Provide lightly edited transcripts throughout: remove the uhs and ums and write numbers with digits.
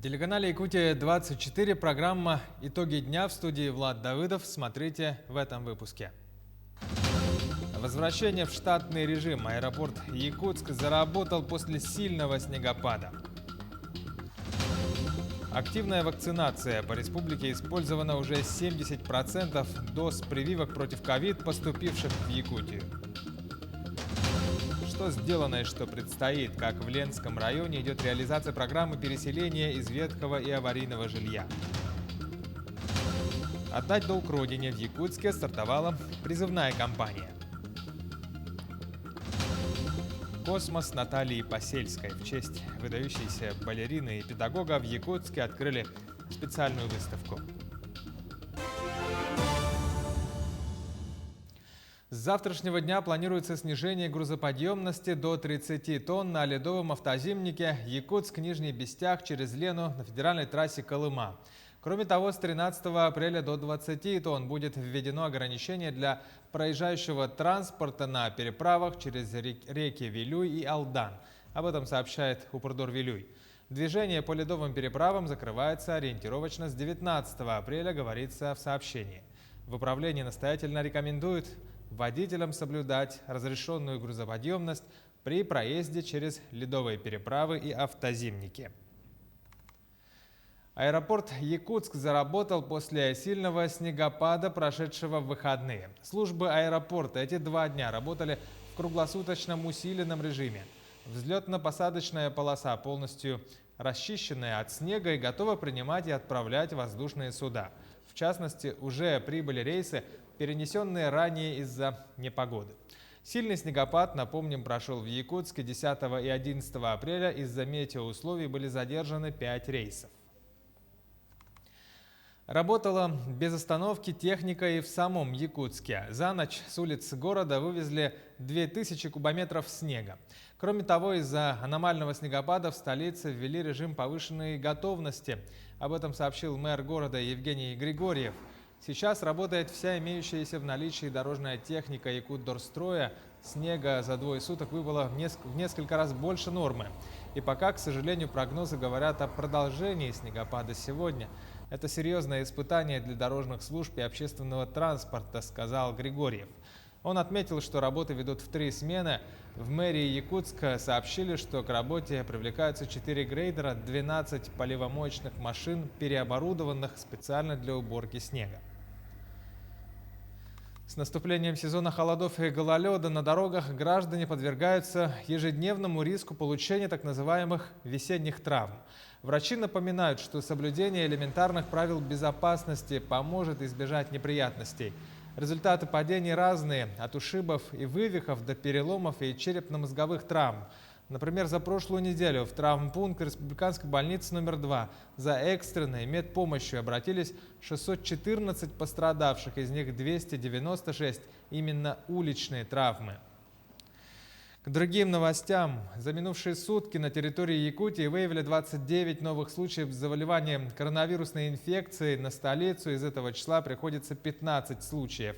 На телеканале Якутия-24 программа «Итоги дня», в студии Влад Давыдов. Смотрите в этом выпуске. Возвращение в штатный режим. Аэропорт Якутск заработал после сильного снегопада. Активная вакцинация. По республике использовано уже 70% доз прививок против ковид, поступивших в Якутию. Что сделано и что предстоит, как в Ленском районе идет реализация программы переселения из ветхого и аварийного жилья. «Отдать долг родине» в Якутске стартовала призывная кампания. «Космос» Натальи Посельской. В честь выдающейся балерины и педагога в Якутске открыли специальную выставку. С завтрашнего дня планируется снижение грузоподъемности до 30 тонн на ледовом автозимнике Якутск-Нижний Бестях через Лену на федеральной трассе Колыма. Кроме того, с 13 апреля до 20 тонн будет введено ограничение для проезжающего транспорта на переправах через реки Вилюй и Алдан. Об этом сообщает Упрдор Вилюй. Движение по ледовым переправам закрывается ориентировочно с 19 апреля, говорится в сообщении. В управлении настоятельно рекомендуют водителям соблюдать разрешенную грузоподъемность при проезде через ледовые переправы и автозимники. Аэропорт Якутск заработал после сильного снегопада, прошедшего в выходные. Службы аэропорта эти 2 дня работали в круглосуточном усиленном режиме. Взлетно-посадочная полоса полностью расчищенная от снега и готова принимать и отправлять воздушные суда. В частности, уже прибыли рейсы, перенесенные ранее из-за непогоды. Сильный снегопад, напомним, прошел в Якутске 10 и 11 апреля. Из-за метеоусловий были задержаны 5 рейсов. Работала без остановки техника и в самом Якутске. За ночь с улиц города вывезли 2000 кубометров снега. Кроме того, из-за аномального снегопада в столице ввели режим повышенной готовности. Об этом сообщил мэр города Евгений Григорьев. Сейчас работает вся имеющаяся в наличии дорожная техника Якутдорстроя. Снега за 2 суток выпало в несколько раз больше нормы. И пока, к сожалению, прогнозы говорят о продолжении снегопада сегодня. Это серьезное испытание для дорожных служб и общественного транспорта, сказал Григорьев. Он отметил, что работы ведут в 3 смены. В мэрии Якутска сообщили, что к работе привлекаются 4 грейдера, 12 поливомоечных машин, переоборудованных специально для уборки снега. С наступлением сезона холодов и гололеда на дорогах граждане подвергаются ежедневному риску получения так называемых весенних травм. Врачи напоминают, что соблюдение элементарных правил безопасности поможет избежать неприятностей. Результаты падений разные, от ушибов и вывихов до переломов и черепно-мозговых травм. Например, за прошлую неделю в травмпункт Республиканской больницы номер 2 за экстренной медпомощью обратились 614 пострадавших, из них 296 именно уличные травмы. К другим новостям. За минувшие сутки на территории Якутии выявили 29 новых случаев заболевания коронавирусной инфекцией. На столицу из этого числа приходится 15 случаев.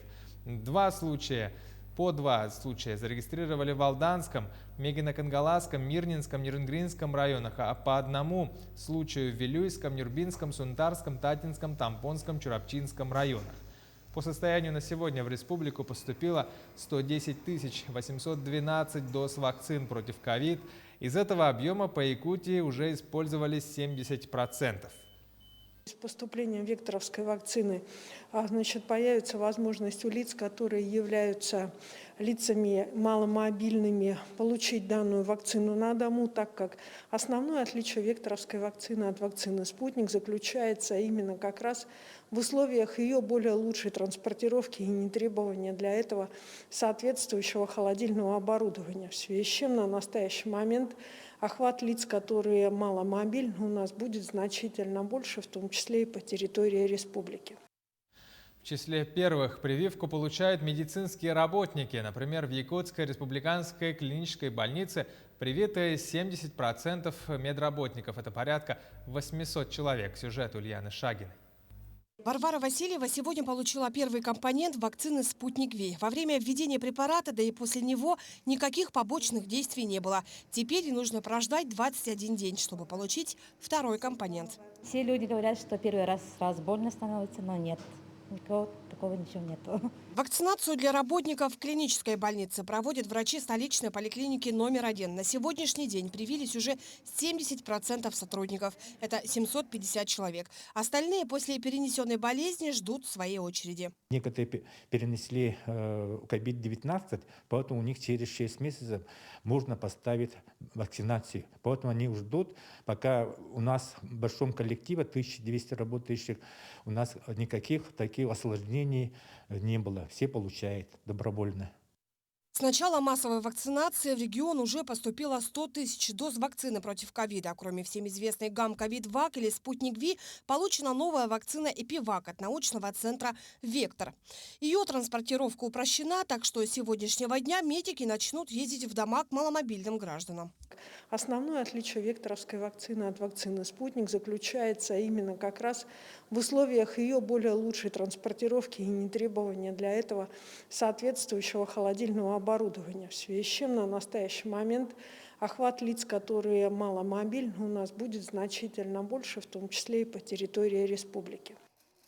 По два случая зарегистрировали в Алданском, Мегино-Кангаласском, Мирнинском, Нерюнгринском районах, а по 1 случаю в Вилюйском, Нюрбинском, Сунтарском, Татинском, Тампонском, Чурапчинском районах. По состоянию на сегодня в республику поступило 110 812 доз вакцин против ковид. Из этого объема по Якутии уже использовались 70%. С поступлением векторовской вакцины появится возможность у лиц, которые являются лицами маломобильными, получить данную вакцину на дому, так как основное отличие векторовской вакцины от вакцины «Спутник» заключается именно как раз в условиях ее более лучшей транспортировки и нетребования для этого соответствующего холодильного оборудования. В связи с чем на настоящий момент охват лиц, которые маломобильны, у нас будет значительно больше, в том числе и по территории республики. В числе первых прививку получают медицинские работники. Например, в Якутской республиканской клинической больнице привиты 70% медработников. Это порядка 800 человек. Сюжет Ульяны Шагиной. Варвара Васильева сегодня получила первый компонент вакцины «Спутник Ви». Во время введения препарата, да и после него, никаких побочных действий не было. Теперь ей нужно прождать 21 день, чтобы получить второй компонент. Все люди говорят, что первый раз сразу больно становится, но нет. Никакого такого ничего нету. Вакцинацию для работников клинической больницы проводят врачи столичной поликлиники номер 1. На сегодняшний день привились уже 70% сотрудников. Это 750 человек. Остальные после перенесенной болезни ждут своей очереди. Некоторые перенесли COVID-19, поэтому у них через 6 месяцев можно поставить вакцинацию. Поэтому они ждут, пока у нас в большом коллективе 1200 работающих, у нас никаких таких осложнений не было. Все получают добровольно. С начала массовой вакцинации в регион уже поступило 100 тысяч доз вакцины против ковида. Кроме всем известной Гамковид-Вак или Спутник Ви, получена новая вакцина Эпивак от научного центра «Вектор». Ее транспортировка упрощена, так что с сегодняшнего дня медики начнут ездить в дома к маломобильным гражданам. Основное отличие векторовской вакцины от вакцины «Спутник» заключается именно как раз в условиях ее более лучшей транспортировки и нетребования для этого соответствующего холодильного оборудования. В связи с чем на настоящий момент охват лиц, которые маломобильны, у нас будет значительно больше, в том числе и по территории республики.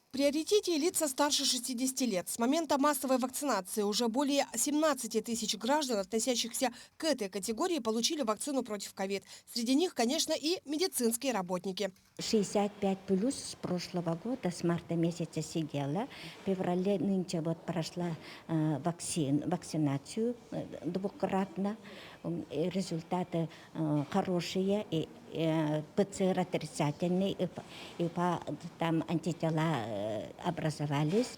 В приоритете лица старше 60 лет. С момента массовой вакцинации уже более 17 тысяч граждан, относящихся к этой категории, получили вакцину против ковид. Среди них, конечно, и медицинские работники. 65 плюс с прошлого года, с марта месяца сидела. В феврале нынче вот прошла вакцинацию двукратно. Результаты хорошие, и ПЦР отрицательный, и там антитела образовались.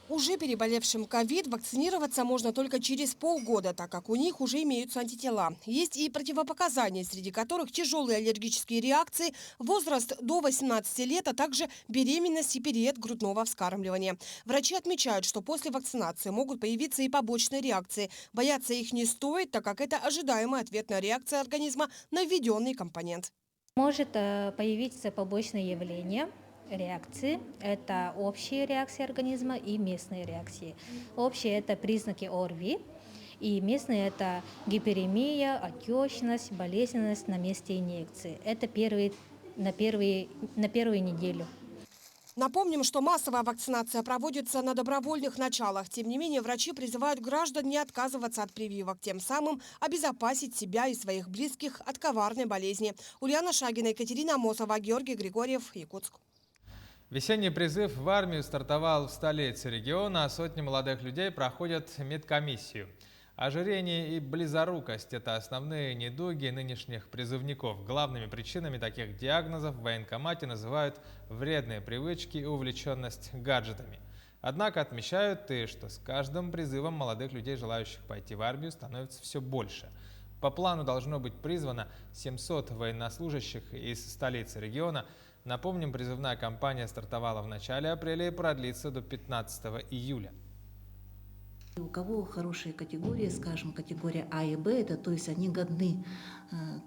Уже переболевшим ковид вакцинироваться можно только через полгода, так как у них уже имеются антитела. Есть и противопоказания, среди которых тяжелые аллергические реакции, возраст до 18 лет, а также беременность и период грудного вскармливания. Врачи отмечают, что после вакцинации могут появиться и побочные реакции. Бояться их не стоит, так как это ожидаемая ответная реакция организма на введенный компонент. Может появиться побочные явления. Реакции – это общие реакции организма и местные реакции. Общие – это признаки ОРВИ, и местные – это гиперемия, отечность, болезненность на месте инъекции. Это на первую неделю. Напомним, что массовая вакцинация проводится на добровольных началах. Тем не менее, врачи призывают граждан не отказываться от прививок, тем самым обезопасить себя и своих близких от коварной болезни. Ульяна Шагина, Екатерина Амосова, Георгий Григорьев, Якутск. Весенний призыв в армию стартовал в столице региона, а сотни молодых людей проходят медкомиссию. Ожирение и близорукость – это основные недуги нынешних призывников. Главными причинами таких диагнозов в военкомате называют вредные привычки и увлеченность гаджетами. Однако отмечают и что с каждым призывом молодых людей, желающих пойти в армию, становится все больше. По плану должно быть призвано 700 военнослужащих из столицы региона. Напомним, призывная кампания стартовала в начале апреля и продлится до 15 июля. У кого хорошие категории, скажем, категория А и Б, это то есть они годны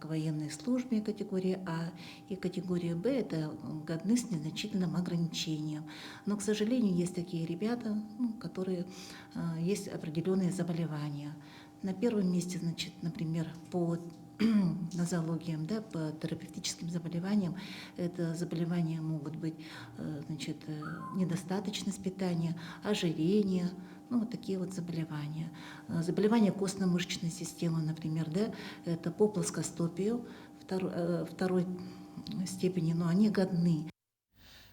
к военной службе, категория А, и категория Б это годны с незначительным ограничением. Но, к сожалению, есть такие ребята, которые есть определенные заболевания. На первом месте, значит, например, по нозологиям, да, по терапевтическим заболеваниям, это заболевания могут быть, значит, недостаточность питания, ожирение, вот такие вот заболевания. Заболевания костно-мышечной системы, например, да, это по плоскостопию второй степени, но они годны.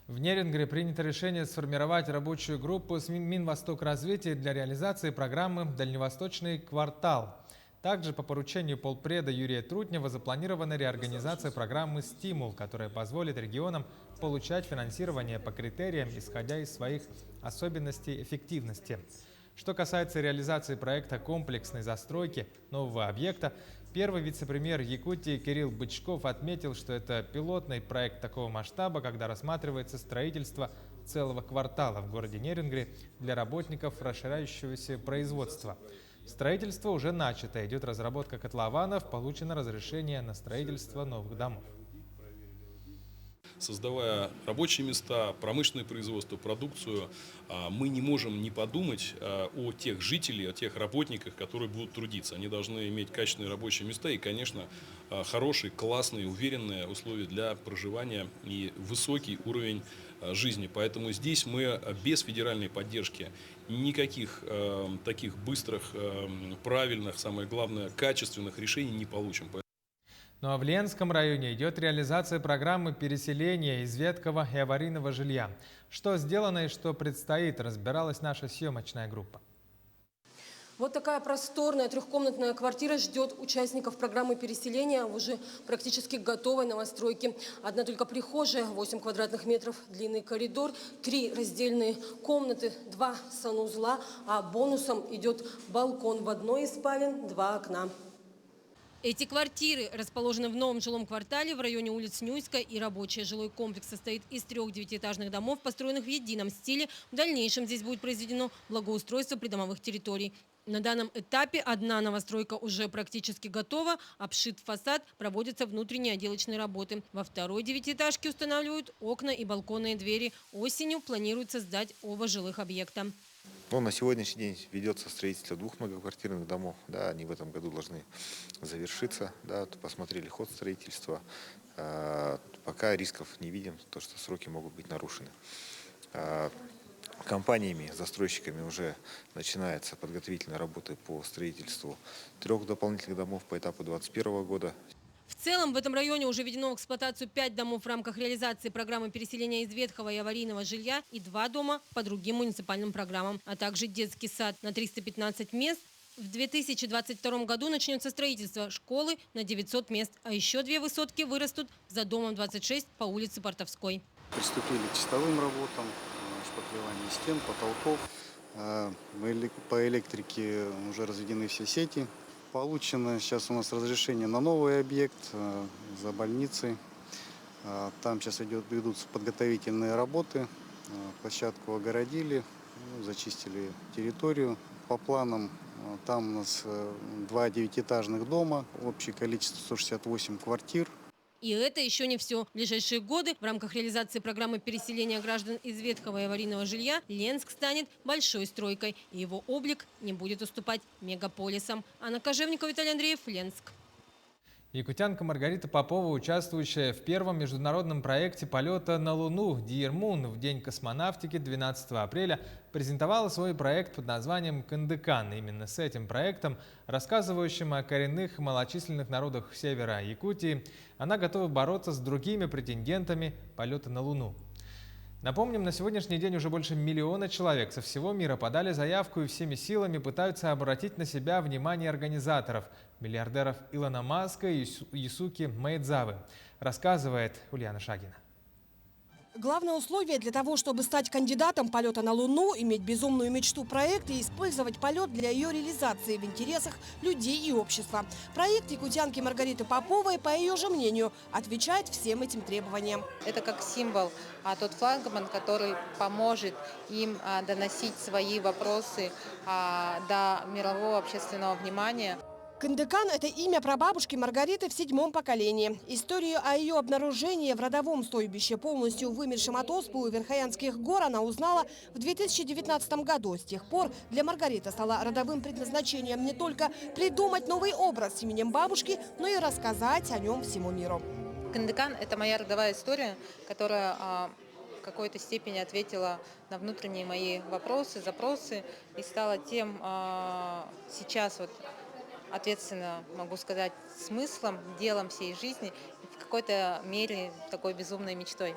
В Нерингре принято решение сформировать рабочую группу с Минвостокразвития для реализации программы «Дальневосточный квартал». Также по поручению полпреда Юрия Трутнева запланирована реорганизация программы «Стимул», которая позволит регионам получать финансирование по критериям, исходя из своих особенностей эффективности. Что касается реализации проекта комплексной застройки нового объекта, первый вице-премьер Якутии Кирилл Бычков отметил, что это пилотный проект такого масштаба, когда рассматривается строительство целого квартала в городе Нерингре для работников расширяющегося производства. Строительство уже начато, идет разработка котлованов, получено разрешение на строительство новых домов. создавая рабочие места, промышленное производство, продукцию, мы не можем не подумать о тех жителях, о тех работниках, которые будут трудиться. Они должны иметь качественные рабочие места и, конечно, хорошие, классные, уверенные условия для проживания и высокий уровень жизни. Поэтому здесь мы без федеральной поддержки никаких таких быстрых, правильных, самое главное, качественных решений не получим. Ну а в Ленском районе идет реализация программы переселения из ветхого и аварийного жилья. Что сделано и что предстоит, разбиралась наша съемочная группа. Вот такая просторная трехкомнатная квартира ждет участников программы переселения в уже практически готовой новостройке. Одна только прихожая, 8 квадратных метров, длинный коридор, 3 раздельные комнаты, 2 санузла, а бонусом идет балкон в одной из спален, 2 окна. Эти квартиры расположены в новом жилом квартале в районе улиц Нюйска, и рабочий жилой комплекс состоит из 3 девятиэтажных домов, построенных в едином стиле. В дальнейшем здесь будет произведено благоустройство придомовых территорий. На данном этапе одна новостройка уже практически готова, обшит фасад, проводятся внутренние отделочные работы. Во второй девятиэтажке устанавливают окна и балконные двери. Осенью планируется сдать оба жилых объекта. На сегодняшний день ведется строительство 2 многоквартирных домов. Да, они в этом году должны завершиться. Да, посмотрели ход строительства. Пока рисков не видим, то что сроки могут быть нарушены. Компаниями, застройщиками уже начинаются подготовительные работы по строительству 3 дополнительных домов по этапу 2021 года. В целом в этом районе уже введено в эксплуатацию 5 домов в рамках реализации программы переселения из ветхого и аварийного жилья и 2 дома по другим муниципальным программам, а также детский сад на 315 мест. В 2022 году начнется строительство школы на 900 мест, а еще 2 высотки вырастут за домом 26 по улице Портовской. Приступили к чистовым работам, шпаклевание стен, потолков. По электрике уже разведены все сети. Получено сейчас у нас разрешение на новый объект за больницей. Там сейчас ведутся подготовительные работы. Площадку огородили, зачистили территорию. По планам там у нас 2 девятиэтажных дома, общее количество 168 квартир. И это еще не все. В ближайшие годы в рамках реализации программы переселения граждан из ветхого и аварийного жилья Ленск станет большой стройкой, и его облик не будет уступать мегаполисам. Анна Кожевникова, Виталий Андреев, Ленск. Якутянка Маргарита Попова, участвующая в первом международном проекте полета на Луну Dear Moon в День космонавтики 12 апреля, презентовала свой проект под названием «Кындыкан». Именно с этим проектом, рассказывающим о коренных и малочисленных народах севера Якутии, она готова бороться с другими претендентами полета на Луну. Напомним, на сегодняшний день уже больше 1 миллиона человек со всего мира подали заявку и всеми силами пытаются обратить на себя внимание организаторов – миллиардеров Илона Маска и Юсуки Маэдзавы, рассказывает Ульяна Шагина. Главное условие для того, чтобы стать кандидатом полета на Луну, иметь безумную мечту проекта и использовать полет для ее реализации в интересах людей и общества. Проект якутянки Маргариты Поповой, по ее же мнению, отвечает всем этим требованиям. Это как символ, тот флагман, который поможет им доносить свои вопросы до мирового общественного внимания. Кындыкан – это имя прабабушки Маргариты в 7-м поколении. Историю о ее обнаружении в родовом стойбище, полностью вымершем от оспы у Верхоянских гор, она узнала в 2019 году. С тех пор для Маргариты стало родовым предназначением не только придумать новый образ с именем бабушки, но и рассказать о нем всему миру. Кындыкан – это моя родовая история, которая в какой-то степени ответила на внутренние мои вопросы, запросы и стала тем сейчас ответственно, могу сказать, смыслом, делом всей жизни и в какой-то мере такой безумной мечтой.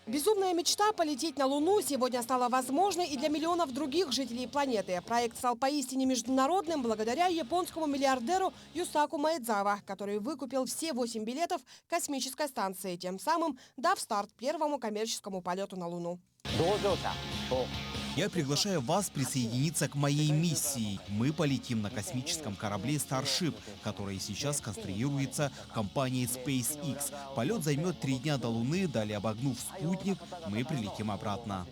Безумная мечта полететь на Луну сегодня стала возможной и для миллионов других жителей планеты. Проект стал поистине международным благодаря японскому миллиардеру Юсаку Маэдзава, который выкупил все 8 билетов космической станции, тем самым дав старт первому коммерческому полету на Луну. Я приглашаю вас присоединиться к моей миссии. Мы полетим на космическом корабле Starship, который сейчас конструируется компанией SpaceX. Полет займет 3 дня до Луны, далее обогнув спутник, мы прилетим обратно.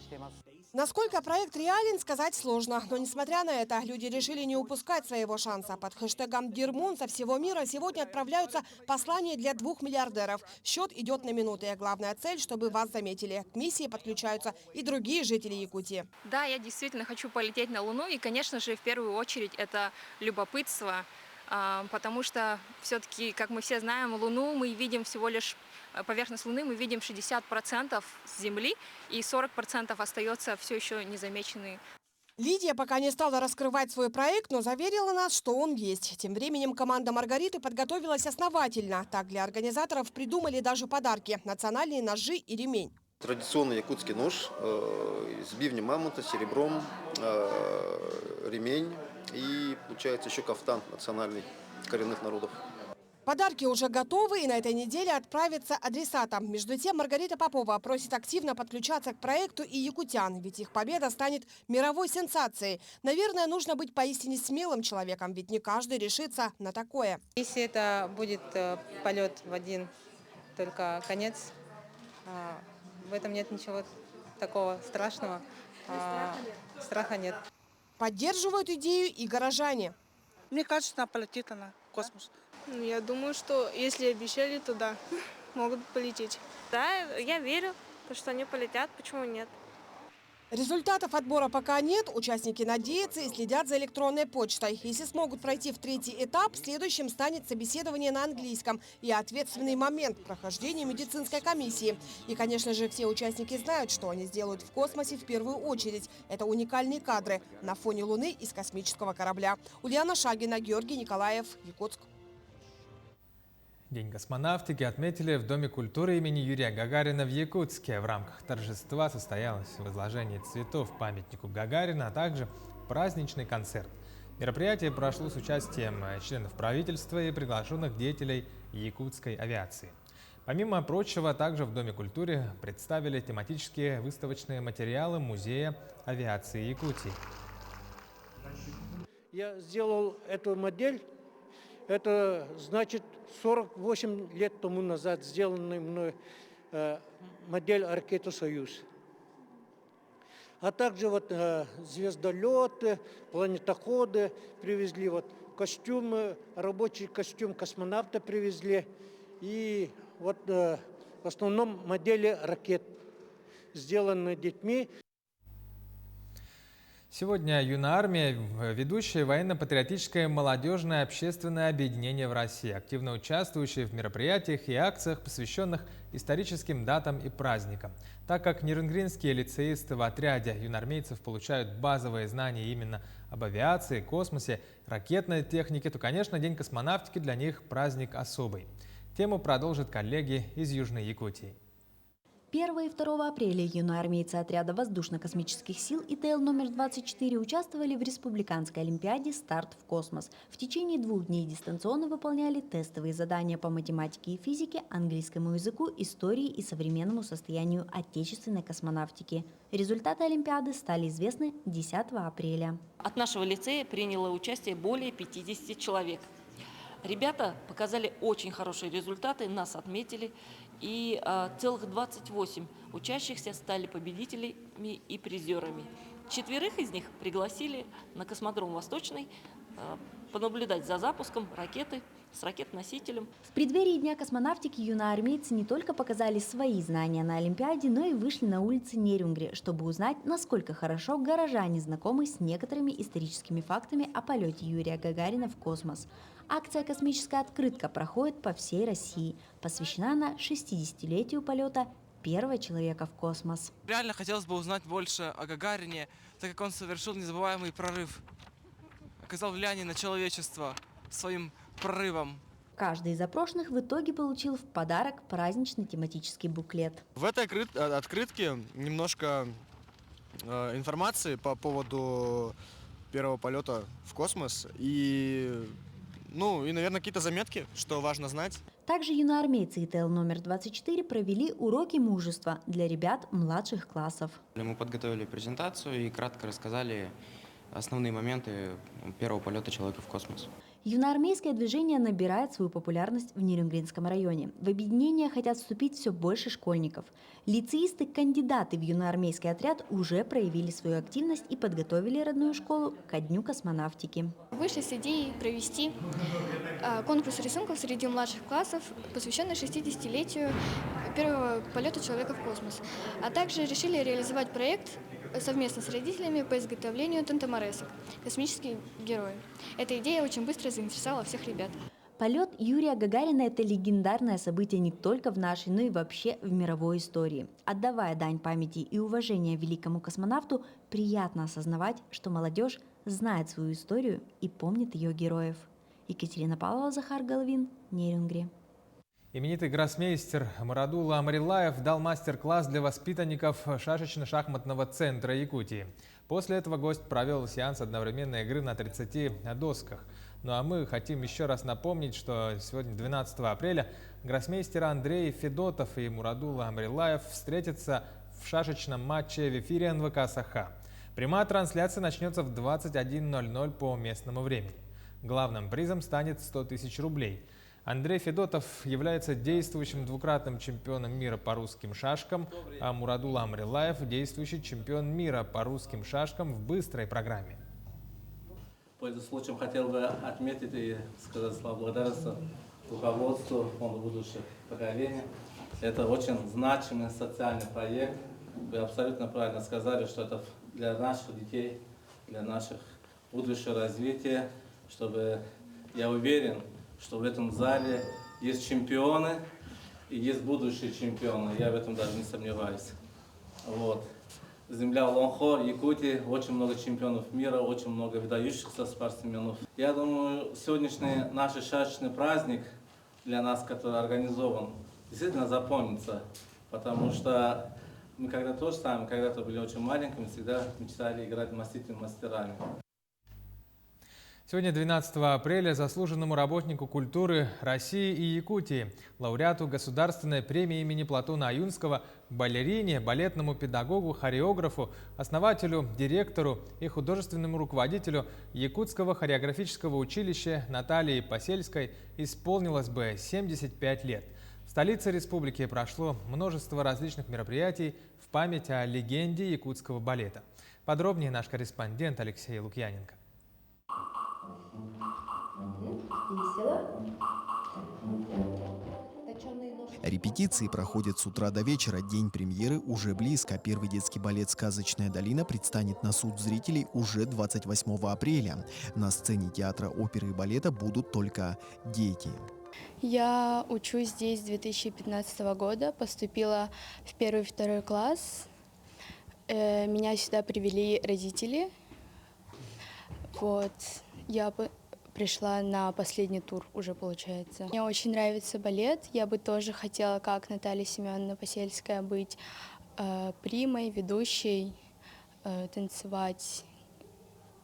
Насколько проект реален, сказать сложно. Но несмотря на это, люди решили не упускать своего шанса. Под хэштегом «Дирмун» со всего мира сегодня отправляются послания для 2 миллиардеров. Счет идет на минуты. Главная цель, чтобы вас заметили. К миссии подключаются и другие жители Якутии. Да, я действительно хочу полететь на Луну. И, конечно же, в первую очередь это любопытство. Потому что все-таки, как мы все знаем, Луну мы видим всего лишь... Поверхность Луны мы видим 60% с Земли, и 40% остается все еще незамеченной. Лидия пока не стала раскрывать свой проект, но заверила нас, что он есть. Тем временем команда Маргариты подготовилась основательно. Так для организаторов придумали даже подарки – национальные ножи и ремень. Традиционный якутский нож с бивнем мамонта, серебром, ремень и, получается, еще кафтан национальный коренных народов. Подарки уже готовы, и на этой неделе отправятся адресатам. Между тем, Маргарита Попова просит активно подключаться к проекту и якутян, ведь их победа станет мировой сенсацией. Наверное, нужно быть поистине смелым человеком, ведь не каждый решится на такое. Если это будет полет в один только конец, в этом нет ничего такого страшного. Страха нет. Поддерживают идею и горожане. Мне кажется, она полетит в космос. Я думаю, что если обещали, то да, могут полететь. Да, я верю, что они полетят, почему нет? Результатов отбора пока нет. Участники надеются и следят за электронной почтой. Если смогут пройти в 3-й этап, следующим станет собеседование на английском и ответственный момент прохождения медицинской комиссии. И, конечно же, все участники знают, что они сделают в космосе в первую очередь. Это уникальные кадры на фоне Луны из космического корабля. Ульяна Шагина, Георгий Николаев, Якутск. День космонавтики отметили в Доме культуры имени Юрия Гагарина в Якутске. В рамках торжества состоялось возложение цветов памятнику Гагарина, а также праздничный концерт. Мероприятие прошло с участием членов правительства и приглашенных деятелей якутской авиации. Помимо прочего, также в Доме культуры представили тематические выставочные материалы Музея авиации Якутии. Я сделал эту модель. Это значит 48 лет тому назад сделанная мной модель ракеты «Союз». А также вот звездолеты, планетоходы привезли, вот костюмы, рабочий костюм космонавта привезли. И вот в основном модели ракет, сделанные детьми. Сегодня «Юная армия» – ведущее военно-патриотическое молодежное общественное объединение в России, активно участвующее в мероприятиях и акциях, посвященных историческим датам и праздникам. Так как нерюнгринские лицеисты в отряде юноармейцев получают базовые знания именно об авиации, космосе, ракетной технике, то, конечно, День космонавтики для них праздник особый. Тему продолжат коллеги из Южной Якутии. 1 и 2 апреля юноармейцы отряда воздушно-космических сил ИТЛ номер 24 участвовали в республиканской олимпиаде «Старт в космос». В течение 2 дней дистанционно выполняли тестовые задания по математике и физике, английскому языку, истории и современному состоянию отечественной космонавтики. Результаты олимпиады стали известны 10 апреля. От нашего лицея приняло участие более 50 человек. Ребята показали очень хорошие результаты, нас отметили, и целых 28 учащихся стали победителями и призерами. 4 из них пригласили на космодром Восточный понаблюдать за запуском ракеты с ракет-носителем. В преддверии Дня космонавтики юноармейцы не только показали свои знания на Олимпиаде, но и вышли на улицы Нерюнгри, чтобы узнать, насколько хорошо горожане знакомы с некоторыми историческими фактами о полете Юрия Гагарина в космос. Акция «Космическая открытка» проходит по всей России. Посвящена она 60-летию полета первого человека в космос. Реально хотелось бы узнать больше о Гагарине, так как он совершил незабываемый прорыв. Оказал влияние на человечество своим прорывом. Каждый из опрошенных в итоге получил в подарок праздничный тематический буклет. В этой открытке немножко информации по поводу первого полета в космос и, наверное, какие-то заметки, что важно знать. Также юноармейцы ИТЛ номер 24 провели уроки мужества для ребят младших классов. Мы подготовили презентацию и кратко рассказали основные моменты первого полета человека в космос. Юноармейское движение набирает свою популярность в Нерюнгринском районе. В объединение хотят вступить все больше школьников. Лицеисты-кандидаты в юноармейский отряд уже проявили свою активность и подготовили родную школу ко Дню космонавтики. Вышли с идеей провести конкурс рисунков среди младших классов, посвященный 60-летию первого полета человека в космос. А также решили реализовать проект совместно с родителями по изготовлению тантаморесок «Космические герои». Эта идея очень быстро заинтересовала всех ребят. Полет Юрия Гагарина – это легендарное событие не только в нашей, но и вообще в мировой истории. Отдавая дань памяти и уважения великому космонавту, приятно осознавать, что молодежь знает свою историю и помнит ее героев. Екатерина Павлова, Захар Головин, Нерюнгри. Именитый гроссмейстер Мурадулла Амриллаев дал мастер-класс для воспитанников шашечно-шахматного центра Якутии. После этого гость провел сеанс одновременной игры на 30 досках. Ну а мы хотим еще раз напомнить, что сегодня, 12 апреля, гроссмейстеры Андрей Федотов и Мурадулла Амриллаев встретятся в шашечном матче в эфире НВК «Саха». Прямая трансляция начнется в 21:00 по местному времени. Главным призом станет 100 тысяч рублей. Андрей Федотов является действующим двукратным чемпионом мира по русским шашкам, а Мурадулла Амриллаев – действующий чемпион мира по русским шашкам в быстрой программе. Пользуясь случаем, хотел бы отметить и сказать слова благодарности руководству фонда будущих поколений. Это очень значимый социальный проект. Вы абсолютно правильно сказали, что это для наших детей, для наших будущего развития, чтобы, я уверен, что в этом зале есть чемпионы и есть будущие чемпионы. Я в этом даже не сомневаюсь. Вот. Земля Лонхо, Якутия, очень много чемпионов мира, очень много выдающихся спортсменов. Я думаю, сегодняшний наш шашечный праздник для нас, который организован, действительно запомнится. Потому что мы когда-то были очень маленькими, всегда мечтали играть мастерами. Сегодня, 12 апреля, заслуженному работнику культуры России и Якутии, лауреату Государственной премии имени Платона Аюнского, балерине, балетному педагогу, хореографу, основателю, директору и художественному руководителю Якутского хореографического училища Натальи Посельской исполнилось бы 75 лет. В столице республики прошло множество различных мероприятий в память о легенде якутского балета. Подробнее наш корреспондент Алексей Лукьяненко. Репетиции проходят с утра до вечера. День премьеры уже близко. Первый детский балет «Сказочная долина» предстанет на суд зрителей уже 28 апреля. На сцене театра оперы и балета будут только дети. Я учусь здесь с 2015 года, поступила в 1 и 2 класс. Меня сюда привели родители. Вот. Я пришла на последний тур уже, получается. Мне очень нравится балет. Я бы тоже хотела, как Наталья Семеновна Посельская, быть примой, ведущей, танцевать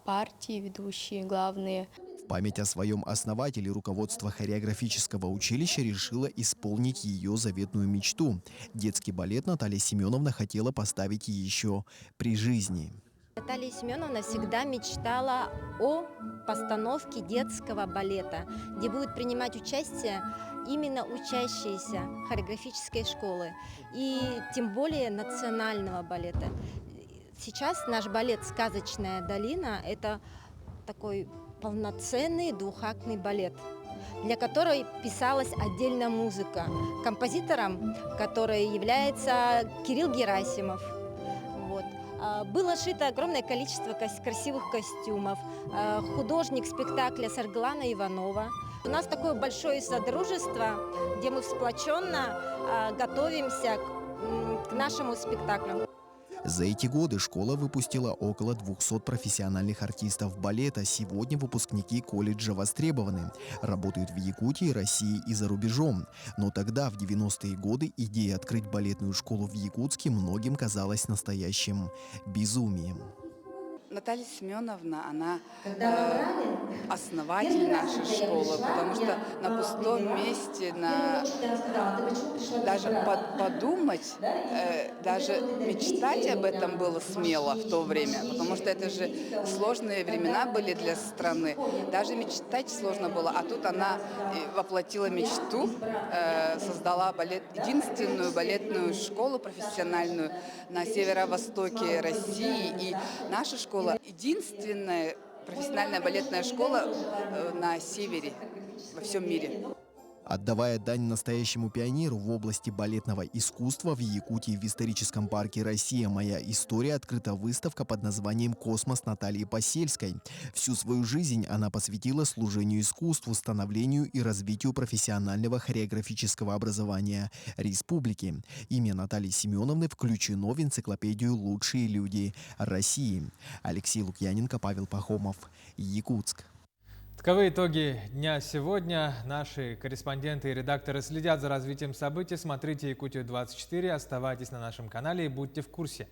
партии, ведущие, главные. В память о своем основателе руководство хореографического училища решило исполнить ее заветную мечту. Детский балет Наталья Семеновна хотела поставить еще при жизни. Наталья Семеновна всегда мечтала о постановке детского балета, где будут принимать участие именно учащиеся хореографической школы и тем более национального балета. Сейчас наш балет «Сказочная долина» – это такой полноценный двухактный балет, для которой писалась отдельная музыка. Композитором, который является Кирилл Герасимов. Вот. Было шито огромное количество красивых костюмов. Художник спектакля Сарглана Иванова. У нас такое большое содружество, где мы сплоченно готовимся к нашему спектаклю. За эти годы школа выпустила около 200 профессиональных артистов балета. Сегодня выпускники колледжа востребованы. Работают в Якутии, России и за рубежом. Но тогда, в 90-е годы, идея открыть балетную школу в Якутске многим казалась настоящим безумием. Наталья Семеновна, она основатель нашей школы, потому что на пустом месте, даже подумать, даже мечтать об этом было смело в то время, потому что это же сложные времена были для страны. Даже мечтать сложно было, а тут она воплотила мечту, создала единственную балетную школу профессиональную на северо-востоке России. И наша школа единственная профессиональная балетная школа на севере, во всем мире. Отдавая дань настоящему пионеру в области балетного искусства, в Якутии в историческом парке «Россия. Моя история» открыта выставка под названием «Космос» Натальи Посельской. Всю свою жизнь она посвятила служению искусству, становлению и развитию профессионального хореографического образования республики. Имя Натальи Семеновны включено в энциклопедию «Лучшие люди России». Алексей Лукьяненко, Павел Пахомов, Якутск. Таковы итоги дня сегодня. Наши корреспонденты и редакторы следят за развитием событий. Смотрите Якутию-24, оставайтесь на нашем канале и будьте в курсе.